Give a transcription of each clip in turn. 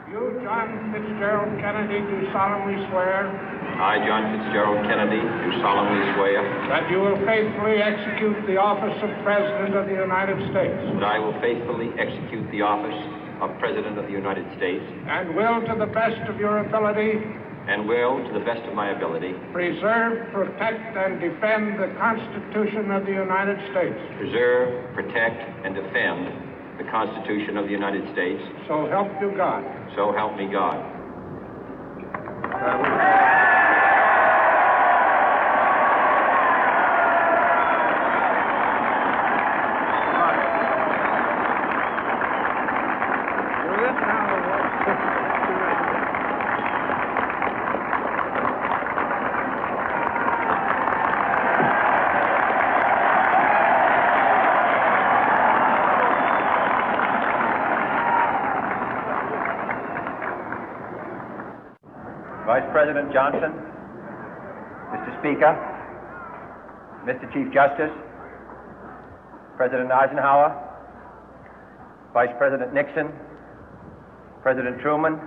You, John Fitzgerald Kennedy, do solemnly swear. I, John Fitzgerald Kennedy, do solemnly swear. That you will faithfully execute the office of President of the United States. That I will faithfully execute the office of President of the United States. And will, to the best of your ability. And will, to the best of my ability. Preserve, protect, and defend the Constitution of the United States. Preserve, protect, and defend the Constitution of the United States. So help you God. So help me God. Vice President Johnson, Mr. Speaker, Mr. Chief Justice, President Eisenhower, Vice President Nixon, President Truman,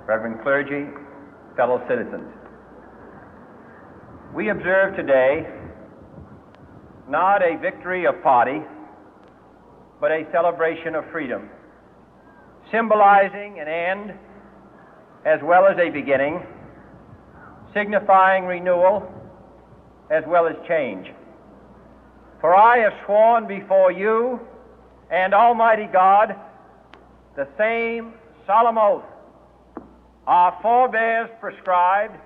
Reverend clergy, fellow citizens. We observe today not a victory of party, but a celebration of freedom, symbolizing an end as well as a beginning, signifying renewal as well as change. For I have sworn before you and Almighty God the same solemn oath our forebears prescribed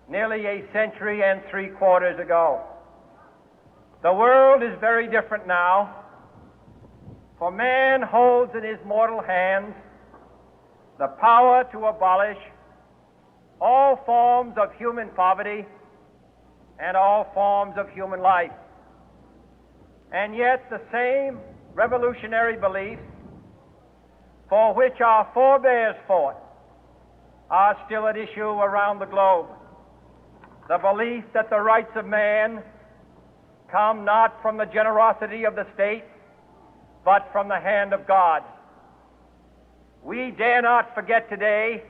nearly a century and 3/4 ago. The world is very different now, for man holds in his mortal hands the power to abolish all forms of human poverty and all forms of human life. And yet the same revolutionary beliefs for which our forebears fought are still at issue around the globe. The belief that the rights of man come not from the generosity of the state, but from the hand of God. We dare not forget today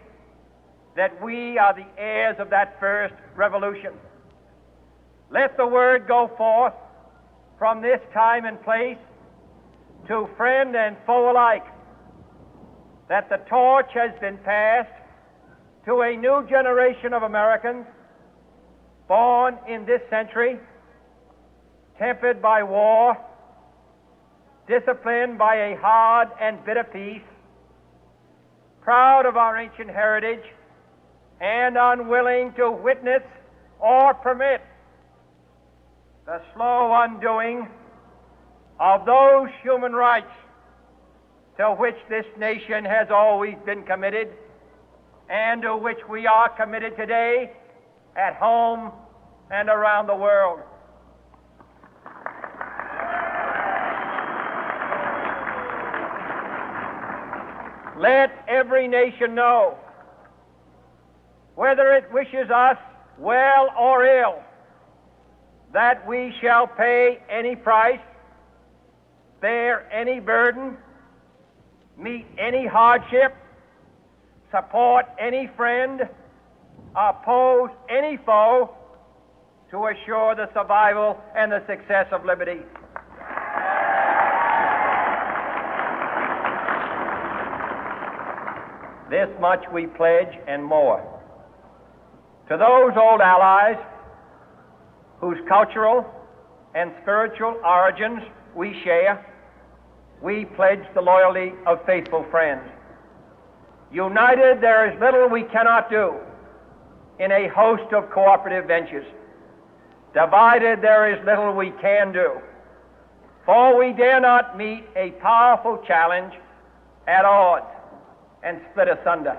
that we are the heirs of that first revolution. Let the word go forth from this time and place to friend and foe alike that the torch has been passed to a new generation of Americans born in this century, tempered by war, disciplined by a hard and bitter peace, proud of our ancient heritage, and unwilling to witness or permit the slow undoing of those human rights to which this nation has always been committed and to which we are committed today at home and around the world. Let every nation know, whether it wishes us well or ill, that we shall pay any price, bear any burden, meet any hardship, support any friend, oppose any foe to assure the survival and the success of liberty. This much we pledge and more. To those old allies whose cultural and spiritual origins we share, we pledge the loyalty of faithful friends. United, there is little we cannot do in a host of cooperative ventures. Divided, there is little we can do, for we dare not meet a powerful challenge at odds and split asunder.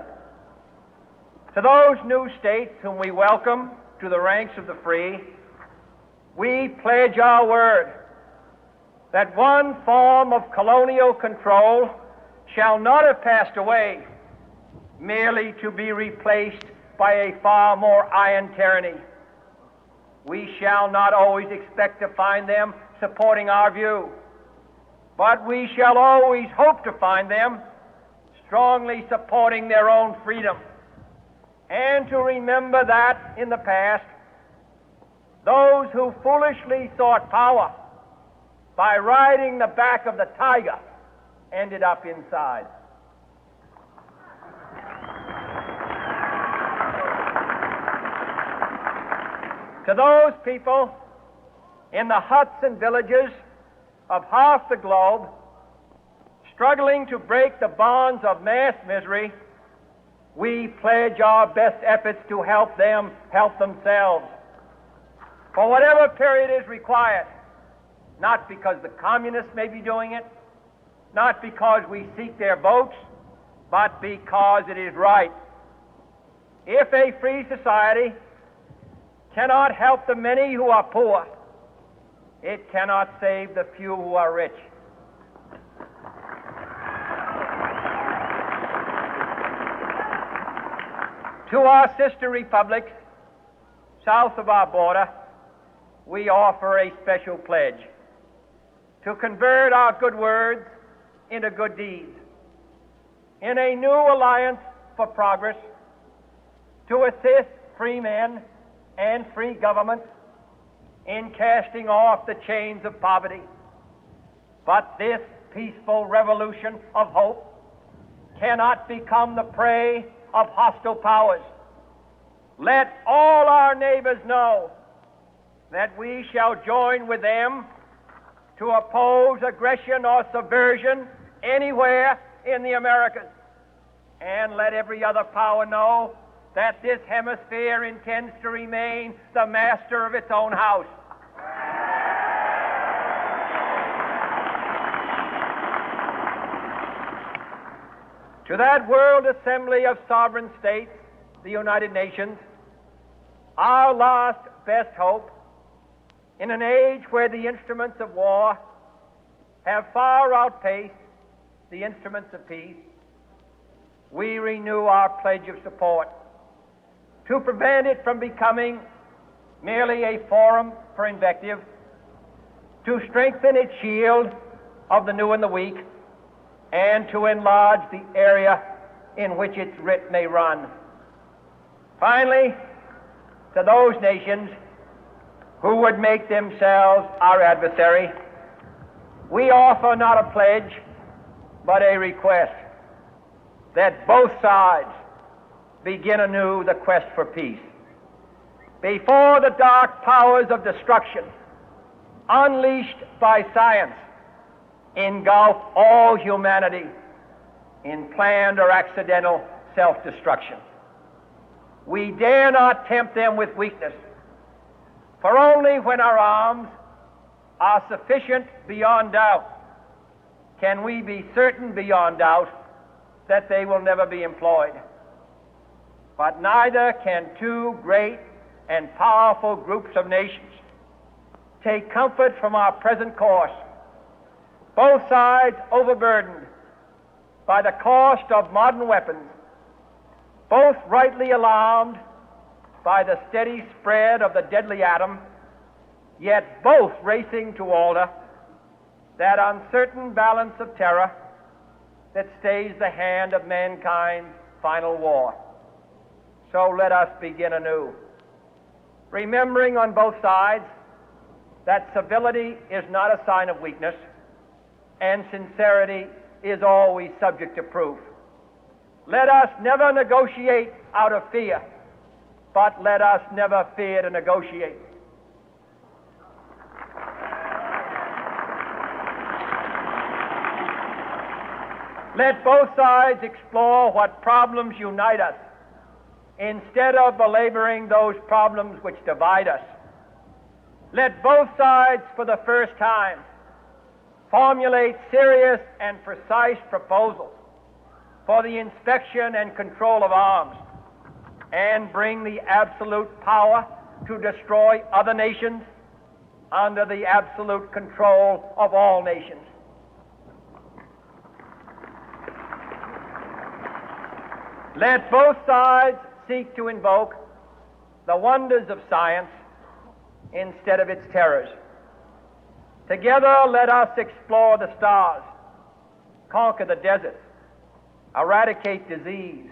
To those new states whom we welcome to the ranks of the free, we pledge our word that one form of colonial control shall not have passed away, merely to be replaced by a far more iron tyranny. We shall not always expect to find them supporting our view, but we shall always hope to find them strongly supporting their own freedom, and to remember that in the past, those who foolishly sought power by riding the back of the tiger ended up inside. To those people in the huts and villages of half the globe struggling to break the bonds of mass misery, we pledge our best efforts to help them help themselves for whatever period is required, not because the communists may be doing it, not because we seek their votes, but because it is right. If a free society cannot help the many who are poor, it cannot save the few who are rich. To our sister republics south of our border, we offer a special pledge to convert our good words into good deeds, in a new alliance for progress, to assist free men and free governments in casting off the chains of poverty. But this peaceful revolution of hope cannot become the prey of hostile powers. Let all our neighbors know that we shall join with them to oppose aggression or subversion anywhere in the Americas. And let every other power know that this hemisphere intends to remain the master of its own house. To that World Assembly of Sovereign States, the United Nations, our last best hope, in an age where the instruments of war have far outpaced the instruments of peace, we renew our pledge of support to prevent it from becoming merely a forum for invective, to strengthen its shield of the new and the weak, and to enlarge the area in which its writ may run. Finally, to those nations who would make themselves our adversary, we offer not a pledge, but a request that both sides begin anew the quest for peace. Before the dark powers of destruction, unleashed by science, engulf all humanity in planned or accidental self-destruction, we dare not tempt them with weakness, for only when our arms are sufficient beyond doubt can we be certain beyond doubt that they will never be employed. But neither can two great and powerful groups of nations take comfort from our present course, both sides overburdened by the cost of modern weapons, both rightly alarmed by the steady spread of the deadly atom, yet both racing to alter that uncertain balance of terror that stays the hand of mankind's final war. So let us begin anew, remembering on both sides that civility is not a sign of weakness, and sincerity is always subject to proof. Let us never negotiate out of fear, but let us never fear to negotiate. Let both sides explore what problems unite us, instead of belaboring those problems which divide us. Let both sides, for the first time, formulate serious and precise proposals for the inspection and control of arms, and bring the absolute power to destroy other nations under the absolute control of all nations. Let both sides seek to invoke the wonders of science instead of its terrors. Together, let us explore the stars, conquer the deserts, eradicate disease,